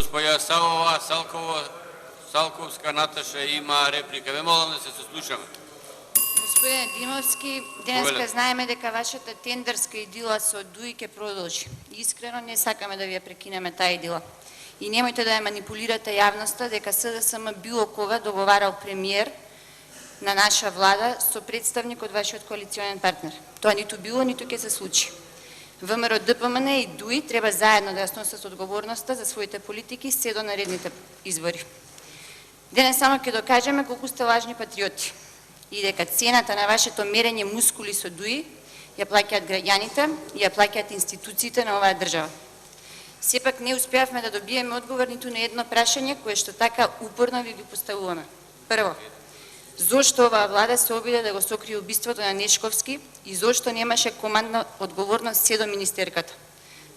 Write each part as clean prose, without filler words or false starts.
Господја Салковска Наташа има реплика. Ве молам да се сослушаме. Господине Димовски, денеска знаеме дека вашата тендерска идила со ДУИ ќе продолжи. Искрено не сакаме да ви ја прекинеме таа идила. И немојте да ја манипулирате јавноста дека СДСМ било кога договарал премиер на наша влада со представник од вашиот коалиционен партнер. Тоа ниту било, ниту ќе се случи. ВМРО, ДПМН и ДУИ треба заедно да ја сносат одговорноста за своите политики се до наредните избори. Денес само ќе докажеме колку сте лажни патриоти и дека цената на вашето мерење мускули со ДУИ ја плаќаат граѓаните и ја плаќаат институциите на оваа држава. Сепак не успеавме да добиеме одговор ниту на едно прашање кое што така упорно ви ги поставуваме. Прво, зошто оваа влада се обиде да го сокрие убиството на Нешковски и зошто немаше командна одговорност се до министерката?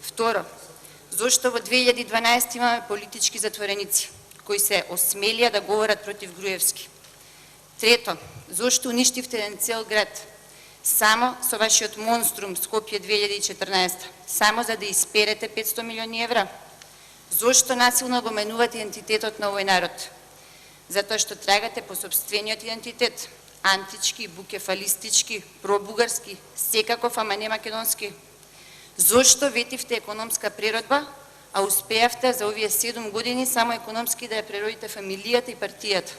Второ, зошто во 2012 имаме политички затвореници кои се осмелија да говорат против Груевски? Трето, зошто уништивте еден цел град само со вашиот монструм Скопје 2014, само за да исперете 500 милиони евра? Зошто насилно го менувате идентитетот на овој народ? Затоа што трагате по собствениот идентитет, антички, букефалистички, пробугарски, секаков, ама не македонски. Зошто ветивте економска преродба, а успеавте за овие 7 години само економски да ја преродите фамилијата и партијата?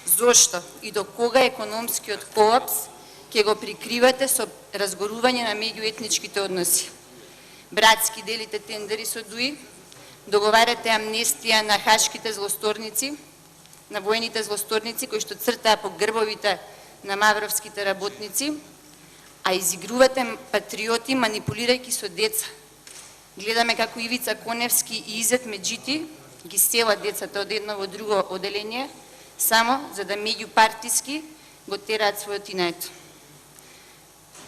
Зошто и до кога економскиот колапс ќе го прикривате со разгорување на меѓуетничките односи? Братски делите тендери со ДУИ, договарате амнестија на хашките злосторници, на војните злосторници кои што цртаа по грбовите на мавровските работници, а изигрувате патриоти манипулирајќи со деца. Гледаме како Ивица Коневски и Изет Меджити ги селат децата од едно во друго оделение, само за да меѓупартиски го тераат својот инет.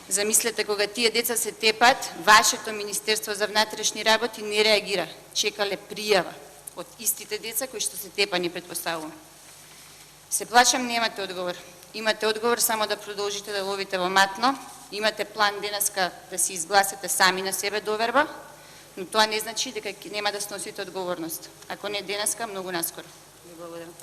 Замислете, кога тие деца се тепат, вашето Министерство за внатрешни работи не реагира. Чекале пријава од истите деца кои што се тепани, предпоставувам. Се плашам, немате одговор. Имате одговор само да продолжите да ловите во матно. Имате план денеска да си изгласате сами на себе доверба, но тоа не значи дека нема да сносите одговорност. Ако не денеска, многу наскоро. Ви благодарам.